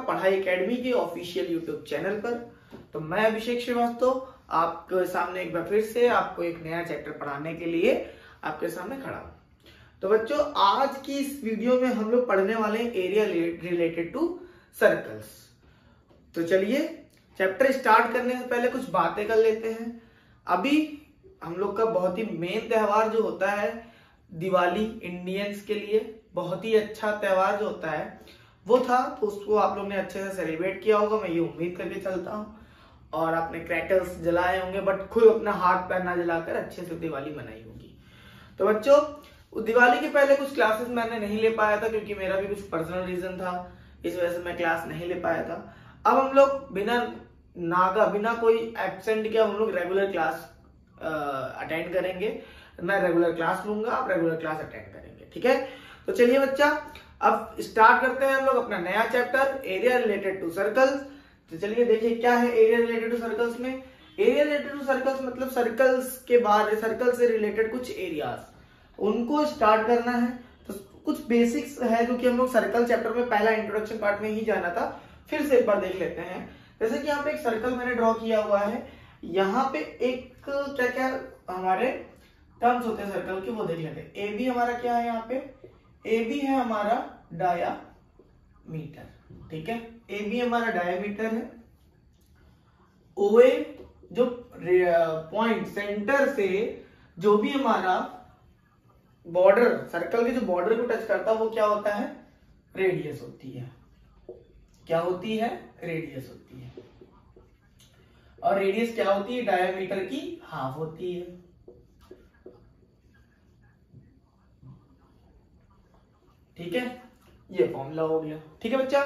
पढ़ाई एकेडमी के official YouTube channel पर। तो मैं अभिषेक श्रीवास्तव आपके सामने एक बार फिर से आपको एक नया चैप्टर पढ़ाने के लिए आपके सामने खड़ा हूं। तो बच्चों, आज की इस वीडियो में हम लोग पढ़ने वाले हैं एरिया रिलेटेड टू सर्कल्स। तो चलिए चैप्टर स्टार्ट करने से पहले कुछ बातें कर लेते हैं। अभी हम लोग का बहुत ही मेन त्योहार जो होता है दिवाली, इंडियंस के लिए बहुत ही अच्छा त्योहार जो होता है वो था, तो उसको आप लोग ने अच्छे से सेलिब्रेट किया होगा, मैं ये उम्मीद करके चलता हूँ। और आपने क्रैकर्स जलाए होंगे, बट खुद अपना हाथ पैर ना जलाकर अच्छे से दिवाली मनाई होगी। तो बच्चों, दिवाली के पहले कुछ क्लासेस मैंने नहीं ले पाया था क्योंकि मेरा भी कुछ पर्सनल रीजन था, इस वजह से मैं क्लास नहीं ले पाया था। अब हम लोग बिना कोई एब्सेंट के हम लोग रेगुलर क्लास अटेंड करेंगे। मैं रेगुलर क्लास लूंगा, आप रेगुलर क्लास अटेंड करेंगे, ठीक है। तो चलिए बच्चा, अब स्टार्ट करते हैं हम लोग अपना नया chapter area related to circles. तो चलिए देखिए क्या है एरिया रिलेटेड टू सर्कल्स में। एरिया रिलेटेड टू सर्कल्स मतलब सर्कल्स के बारे, सर्कल से रिलेटेड कुछ एरियाज उनको स्टार्ट करना है। तो कुछ बेसिक्स है जो कि हम लोग सर्कल चैप्टर में पहला इंट्रोडक्शन पार्ट में ही जाना था, फिर से एक बार देख लेते हैं। जैसे कि यहाँ पे एक सर्कल मैंने ड्रॉ किया हुआ है, यहाँ पे एक क्या क्या हमारे टर्म्स होते हैं सर्कल के, वो देख लेते हैं। ए बी हमारा क्या है, यहाँ पे ए बी है हमारा डायामीटर, ठीक है। ए बी हमारा डायामीटर है। ओ ए जो पॉइंट सेंटर से जो भी हमारा बॉर्डर, सर्कल के जो बॉर्डर को टच करता है वो क्या होता है, रेडियस होती है। क्या होती है, रेडियस होती है। और रेडियस क्या होती है, डायामीटर की हाफ होती है। ठीक है, ये फॉर्मूला हो गया, ठीक है बच्चा।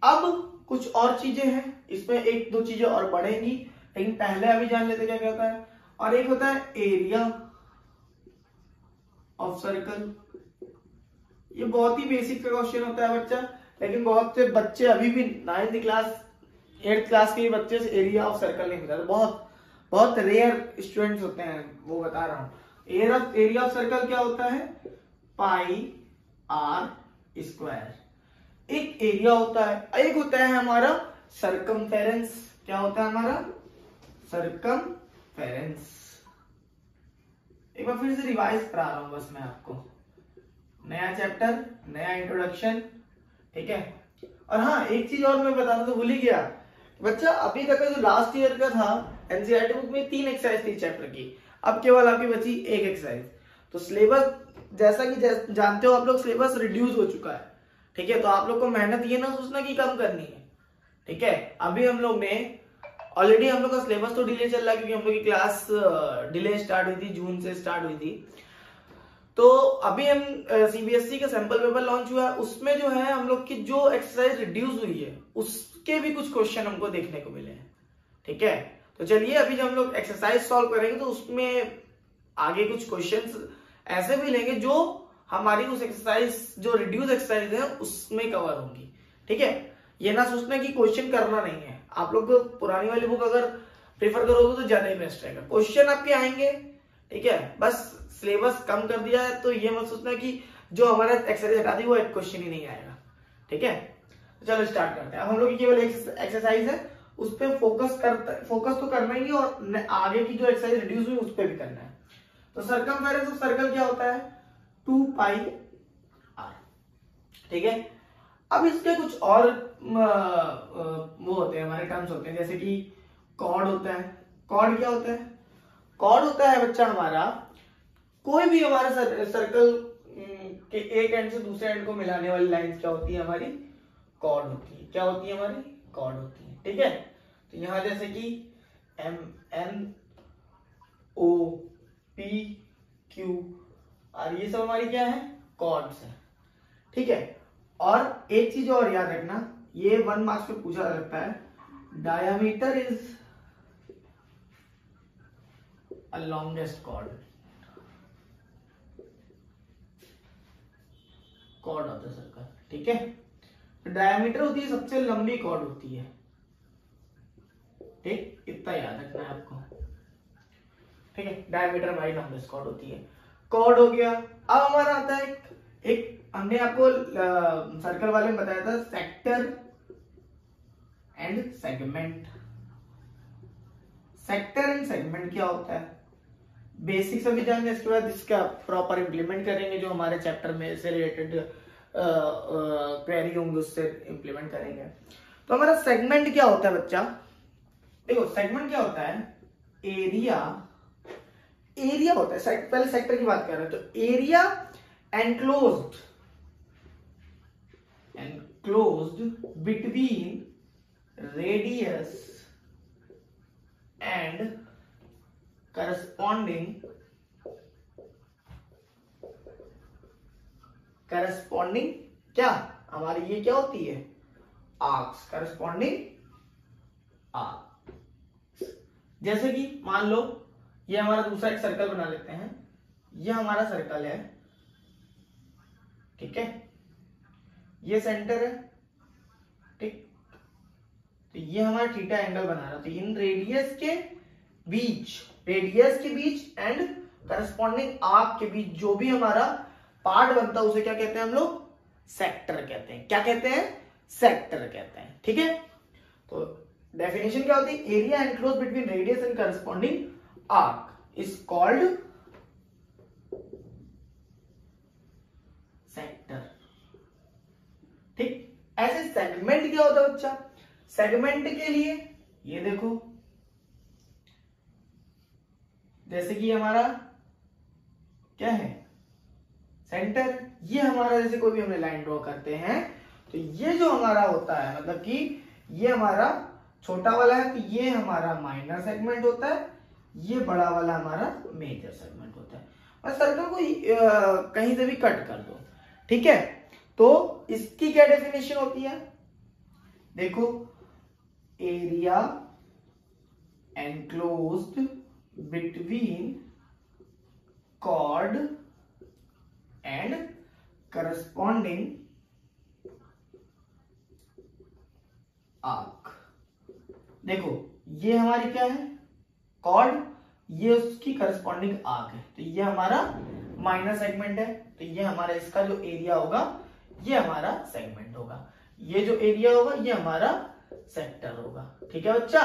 अब कुछ और चीजें हैं, इसमें एक दो चीजें और बढ़ेंगी, लेकिन पहले अभी जान लेते क्या क्या होता है। और एक होता है एरिया ऑफ सर्कल। ये बहुत ही बेसिक का क्वेश्चन होता है बच्चा, लेकिन बहुत से बच्चे अभी भी 9th क्लास 8th क्लास के बच्चे से एरिया ऑफ सर्कल नहीं पता। बहुत बहुत रेयर स्टूडेंट्स होते हैं, वो बता रहा हूं। एरिया ऑफ सर्कल क्या होता है, पाई आर स्क्वायर एक एरिया होता है। एक होता है हमारा सरकमफेरेंस। क्या होता है हमारा, सरकमफेरेंस। एक बार फिर से रिवाइज करा रहा हूं बस मैं आपको, नया चैप्टर, नया इंट्रोडक्शन, ठीक है। और हाँ, एक चीज और मैं बताना तो भूल ही गया बच्चा, अभी तक का जो लास्ट ईयर का था एनसीईआरटी बुक में 3 एक्सरसाइज थी चैप्टर की, अब केवल आपकी बची 1 एक्सरसाइज। तो सिलेबस जैसा कि जानते हो आप लोग, सिलेबस रिड्यूस हो चुका है, ठीक है। तो आप लोग को मेहनत ये ना सोचना कि कम करनी है, ठीक है। अभी हम लोग ने ऑलरेडी हम लोग का सिलेबस तो डिले चल रहा है क्योंकि हम लोग की क्लास डिले स्टार्ट हुई थी, जून से स्टार्ट हुई थी। तो अभी हम सीबीएसई का सैंपल पेपर लॉन्च हुआ है, उसमें जो है हम लोग की जो एक्सरसाइज रिड्यूस हुई है उसके भी कुछ क्वेश्चन हमको देखने को मिले हैं, ठीक है। तो चलिए अभी जब हम लोग एक्सरसाइज सॉल्व करेंगे तो उसमें आगे कुछ क्वेश्चंस ऐसे भी लेंगे जो हमारी उस एक्सरसाइज, जो रिड्यूस एक्सरसाइज है उसमें कवर होंगी, ठीक है। ये ना सोचना कि क्वेश्चन करना नहीं है, आप लोग पुरानी वाली बुक अगर प्रेफर करोगे तो ज्यादा ही बेस्ट रहेगा। क्वेश्चन आपके आएंगे, ठीक है, बस सिलेबस कम कर दिया है तो ये मत सोचना कि जो हमारा एक्सरसाइज हटा दी वो एक क्वेश्चन ही नहीं आएगा, ठीक है। तो चलो स्टार्ट करते हैं। अब हम लोग की केवल एक्सरसाइज है, उस पर फोकस तो करना ही है, और आगे की जो एक्सरसाइज रिड्यूस हुई उस पर भी करना है। तो सरकमफेरेंस ऑफ सर्कल क्या होता है, 2 पाई आर, ठीक है। अब इसके कुछ और वो होते हैं, हमारे टर्म्स होते हैं, जैसे कि कॉर्ड होता है। कॉर्ड क्या होता है, कॉर्ड होता है बच्चा हमारा कोई भी हमारे सर्कल के एक एंड से दूसरे एंड को मिलाने वाली लाइंस क्या होती है, हमारी कॉर्ड होती है। क्या होती है, हमारी कॉर्ड होती है, ठीक है। तो यहां जैसे कि M N O P Q R, ये सब हमारी क्या है, कॉर्ड्स है, ठीक है। और एक चीज और याद रखना, ये 1 मार्क्स में पूछा जा सकता है, diameter is a longest chord of the circle, ठीक है। डायमीटर होती है सबसे लंबी कॉर्ड होती है, ठीक, इतना याद रखना है आपको, ठीक है। डायमीटर हमारी लॉन्गेस्ट कॉर्ड होती है, कॉर्ड हो गया। अब हमारा आता है एक हमने आपको सर्कल वाले में बताया था sector and segment. Sector and segment क्या होता है, बेसिक्स अभी जानेंगे, इसके बाद इसका प्रॉपर इंप्लीमेंट करेंगे, जो हमारे चैप्टर में से रिलेटेड क्वेरी होंगे उससे इंप्लीमेंट करेंगे। तो हमारा सेगमेंट क्या होता है बच्चा, देखो सेगमेंट क्या होता है, एरिया होता है, पहले सेक्टर की बात कर रहे हैं, तो area enclosed between radius and corresponding क्या हमारी ये क्या होती है, आर्क्स, करस्पॉन्डिंग आर्क। जैसे कि मान लो ये हमारा दूसरा एक सर्कल बना लेते हैं, ये हमारा सर्कल है, ठीक है, ये सेंटर है, ठीक, तो ये हमारा थीटा एंगल बना रहा है, तो इन रेडियस के बीच एंड करस्पॉन्डिंग आर्क के बीच जो भी हमारा पार्ट बनता है उसे क्या कहते हैं हम लोग, सेक्टर कहते हैं। क्या कहते हैं, सेक्टर कहते हैं, ठीक है। तो डेफिनेशन क्या होती है, area enclose between radius and corresponding arc is called sector, ठीक। ऐसे सेगमेंट क्या होता है बच्चा, सेगमेंट के लिए ये देखो, जैसे कि हमारा क्या है, सेंटर, ये हमारा जैसे कोई भी हमने लाइन ड्रॉ करते हैं तो ये जो हमारा होता है, मतलब कि ये हमारा छोटा वाला है, तो ये हमारा माइनर सेगमेंट होता है, ये बड़ा वाला हमारा मेजर सेगमेंट होता है। और सर्कल को कहीं से भी कट कर दो, ठीक है। तो इसकी क्या डेफिनेशन होती है, देखो, area enclosed between chord and corresponding arc. देखो ये हमारी क्या है, कॉर्ड, ये उसकी करस्पॉन्डिंग आर्क है, तो ये हमारा माइनर सेगमेंट है, तो ये हमारा इसका जो एरिया होगा ये हमारा सेगमेंट होगा, ये जो एरिया होगा ये हमारा सेक्टर होगा, ठीक है बच्चा।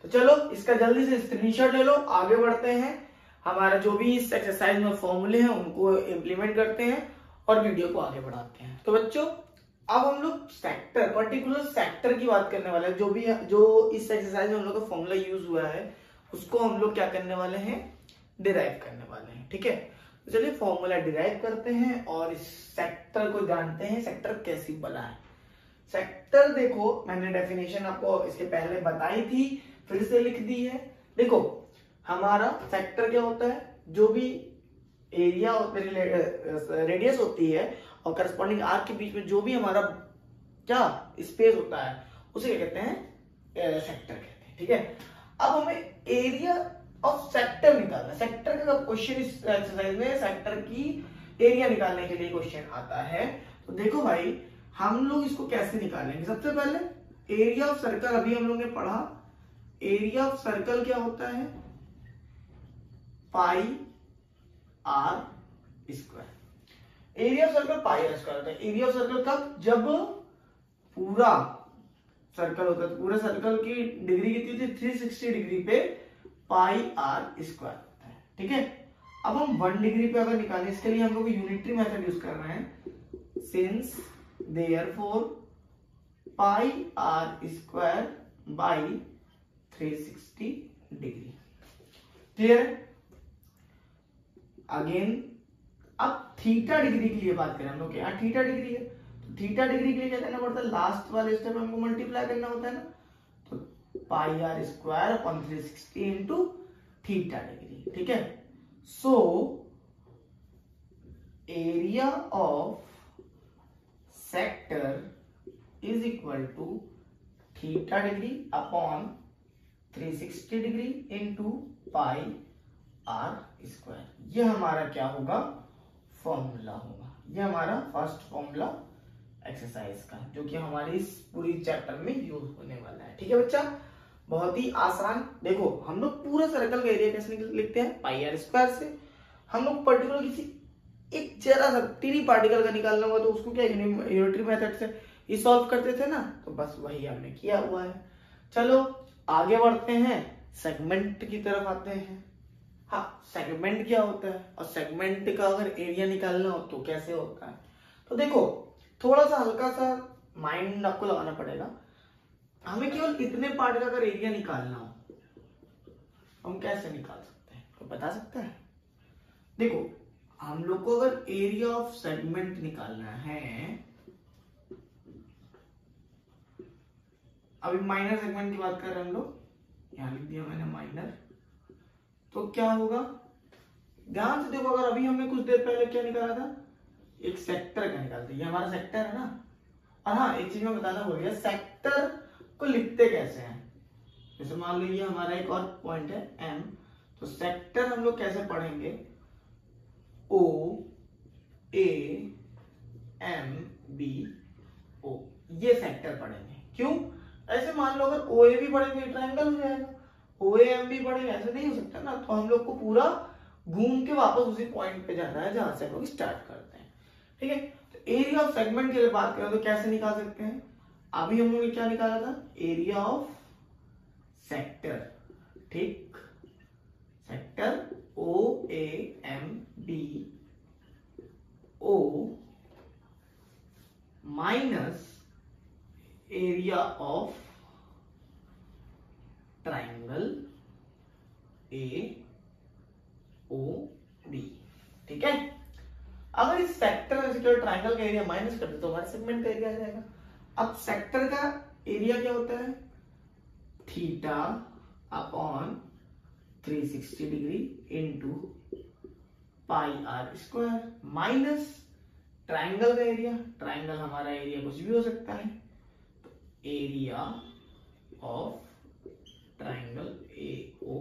तो चलो इसका जल्दी से स्क्रीनशॉट ले लो, आगे बढ़ते हैं, हमारा जो भी इस एक्सरसाइज में फॉर्मूले हैं उनको इम्प्लीमेंट करते हैं और वीडियो को आगे बढ़ाते हैं। तो बच्चों अब हम लोग सेक्टर, पर्टिकुलर सेक्टर की बात करने वाले हैं, जो इस एक्सरसाइज में हम लोग का फॉर्मूला यूज हुआ है उसको हम लोग क्या करने वाले हैं, डिराइव करने वाले हैं, ठीक है। तो चलिए फॉर्मूला डिराइव करते हैं और इस सेक्टर को जानते हैं, सेक्टर कैसे बना है। सेक्टर देखो मैंने डेफिनेशन आपको इसके पहले बताई थी, फिर से लिख दी है। देखो हमारा सेक्टर क्या होता है, जो भी एरिया रेडियस होती है और करस्पॉन्डिंग आर्क के बीच में जो भी हमारा क्या स्पेस होता है उसे क्या कहते हैं, सेक्टर कहते हैं, ठीक है। अब हमें एरिया ऑफ सेक्टर निकालना है। सेक्टर का क्वेश्चन इस एक्सरसाइज में सेक्टर की एरिया निकालने के लिए क्वेश्चन आता है। तो देखो भाई हम लोग इसको कैसे निकालेंगे, सबसे पहले एरिया ऑफ सर्कल, अभी हम लोग ने पढ़ा एरिया ऑफ सर्कल क्या होता है, pi r square. Area of circle pi r square होता है। एरिया ऑफ सर्कल कब, जब पूरा सर्कल होता है, पूरे सर्कल की डिग्री कितनी होती है, 360 डिग्री पे पाई आर स्क्वायर होता है, ठीक है। अब हम 1 डिग्री पे अगर निकालें, इसके लिए हम लोग यूनिटरी मेथड यूज कर रहे हैं, since therefore pi r square by 360 degree, clear. Again अब थीटा डिग्री के लिए बात करें हम लोग, यहाँ थीटा डिग्री है, तो थीटा डिग्री के लिए क्या करना पड़ता है, लास्ट वाले स्टेप में हमको मल्टीप्लाई करना होता है ना, तो pi r square upon 360 into theta degree, ठीक है। So area of sector is equal to theta degree upon 360 degree into pi r square. ये हमारा क्या होगा, फॉर्मूला होगा, ये हमारा फर्स्ट फॉर्मूला एक्सरसाइज का, जो कि हमारी इस पूरी चैप्टर में यूज होने वाला है, ठीक है बच्चा। बहुत ही आसान। देखो हम लोग पूरा सर्कल का एरिया कैसे लिखते हैं, पाई आर स्क्वायर से। हम लोग पर्टिकुलर किसी एक जरा सा टीनी पार्टिकल का निकालना होगा तो उसको क्या यूनिटरी मेथड से ही सॉल्व करते थे ना, तो बस वही हमने किया हुआ है। चलो आगे बढ़ते हैं, सेगमेंट की तरफ आते हैं। हाँ, सेगमेंट क्या होता है और सेगमेंट का अगर एरिया निकालना हो तो कैसे होता है। तो देखो थोड़ा सा हल्का सा माइंड आपको लगाना पड़ेगा। हमें केवल इतने पार्ट का अगर एरिया निकालना हो, हम कैसे निकाल सकते हैं, तो बता सकता है। देखो हम लोग को अगर एरिया ऑफ सेगमेंट निकालना है, अभी माइनर सेगमेंट की बात कर रहे हैं हम लोग, यहां लिख दिया मैंने माइनर। तो क्या होगा, ध्यान से देखो, अगर अभी हमने कुछ देर पहले क्या निकाला था, एक सेक्टर का निकालते, ये हमारा सेक्टर है ना। और हाँ एक चीज मैं बताना भूल गया, सेक्टर को लिखते कैसे हैं। जैसे मान लीजिए हमारा एक और पॉइंट है एम, तो सेक्टर हम लोग कैसे पढ़ेंगे, ओ ए एम बी ओ, ये सेक्टर पढ़ेंगे। क्यों, ऐसे मान लो अगर ओ ए भी पढ़ेंगे ट्रायंगल हो जाएगा, ओ ए एम भी पढ़ेंगे, ऐसे नहीं हो सकता ना। तो हम लोग को पूरा घूम के वापस उसी पॉइंट पे जाना है जहां से हम लोग स्टार्ट करते हैं, ठीक है। तो एरिया ऑफ सेगमेंट के लिए बात करें तो कैसे निकाल सकते हैं, अभी हम लोग ने क्या निकाला था, एरिया ऑफ सेक्टर, ठीक, sector O A M B O minus area of triangle A O B, ठीक है। अगर इस सेक्टर में से केवल ट्राइंगल का एरिया माइनस कर दे तो हमारे सेगमेंट का एरिया आ जाएगा। अब सेक्टर का एरिया क्या होता है, theta upon 360 degree into pi r square minus triangle का एरिया, ट्राइंगल हमारा एरिया कुछ भी हो सकता है, तो area of triangle A O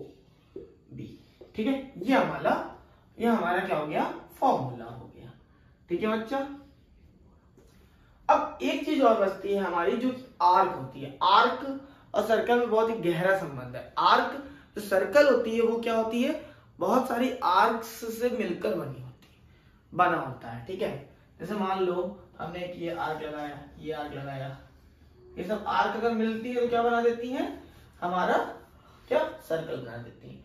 B, ठीक है। ये हमारा क्या हो गया, फॉर्मूला हो गया, ठीक है बच्चा। अब एक चीज और बचती है हमारी, जो आर्क होती है। आर्क और सर्कल में बहुत ही गहरा संबंध है। आर्क जो सर्कल होती है वो क्या होती है, बहुत सारी आर्क्स से मिलकर बना होता है, ठीक है। जैसे मान लो हमने एक ये आर्क लगाया, ये आर्क लगाया, ये सब आर्क अगर मिलती है तो क्या बना देती है, हमारा क्या सर्कल बना देती है।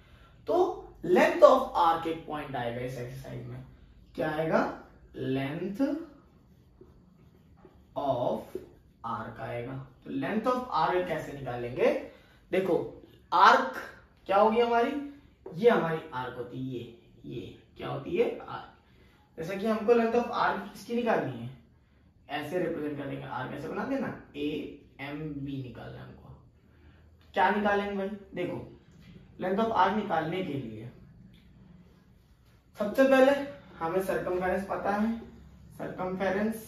तो लेंथ ऑफ आर्क एक पॉइंट आएगा इस एक्सरसाइज में, क्या आएगा, लेंथ ऑफ आर्क आएगा। तो लेंथ ऑफ आर्क कैसे निकालेंगे, देखो आर्क क्या होगी हमारी, ये हमारी आर्क होती है, ये क्या होती है, आर्क। जैसा कि हमको लेंथ ऑफ आर्क किसकी निकालनी है, ऐसे रिप्रेजेंट कर देंगे, आर्क ऐसे बना देना, ए एम बी निकालना है हमको। क्या निकालेंगे भाई, देखो लेंथ ऑफ आर्क निकालने के लिए सबसे पहले हमें सर्कमफेरेंस पता है। सर्कमफेरेंस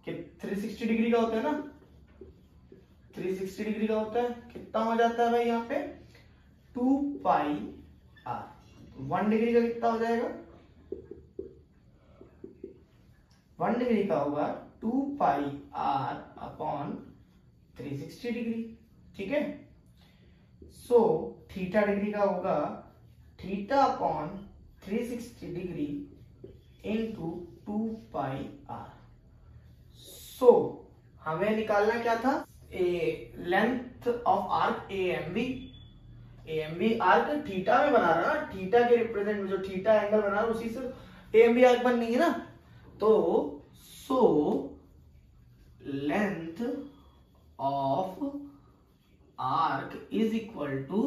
कि 360 डिग्री का होता है ना, 360 डिग्री का होता है, कितना हो जाता है भाई यहाँ पे, 2 पाई आर। 1 डिग्री का कितना हो जाएगा, 1 डिग्री का होगा 2 पाई आर अपॉन 360 डिग्री, ठीक है। सो थीटा डिग्री का होगा theta upon 360 degree into 2 pi r. So हमें निकालना क्या था, length of arc A M B arc theta में बना रहा ना, थीटा के रिप्रेजेंट में जो थीटा एंगल बना रहा उसी से ए एम बी आर्क बननी है ना। तो so length of arc is equal to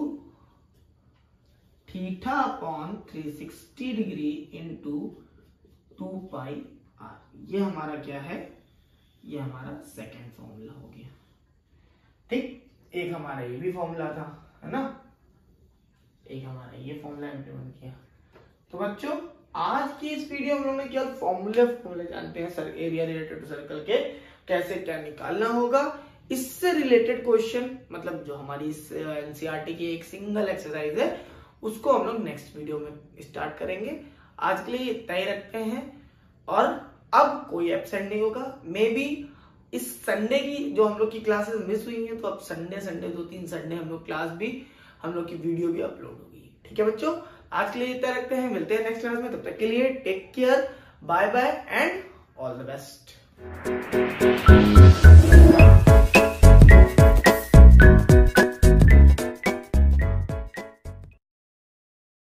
theta upon 360 degree into 2 pi r. ये हमारा क्या है, ये हमारा सेकेंड फॉर्मूला हो गया, ठीक। एक हमारा ये भी फॉर्मूला था, है ना, एक हमारा ये फॉर्मूला इम्प्लीमेंट किया। तो बच्चों आज की इस वीडियो में हम लोगों ने केवल फॉर्मूले जानते हैं sir, area related to circle के कैसे क्या निकालना होगा। इससे रिलेटेड क्वेश्चन, मतलब जो हमारी इस एनसीईआरटी की एक सिंगल एक्सरसाइज है, उसको हम लोग नेक्स्ट वीडियो में स्टार्ट करेंगे। आज के लिए इतना ही रखते हैं, और अब कोई एब्सेंट नहीं होगा। मे बी इस संडे की जो हम लोग की क्लासेस मिस हुई हैं, तो अब संडे 2-3 संडे हम लोग क्लास भी, हम लोग की वीडियो भी अपलोड होगी, ठीक है बच्चों। आज के लिए इतना रखते हैं, मिलते हैं नेक्स्ट क्लास में, तब तक के लिए take care, bye bye and all the best.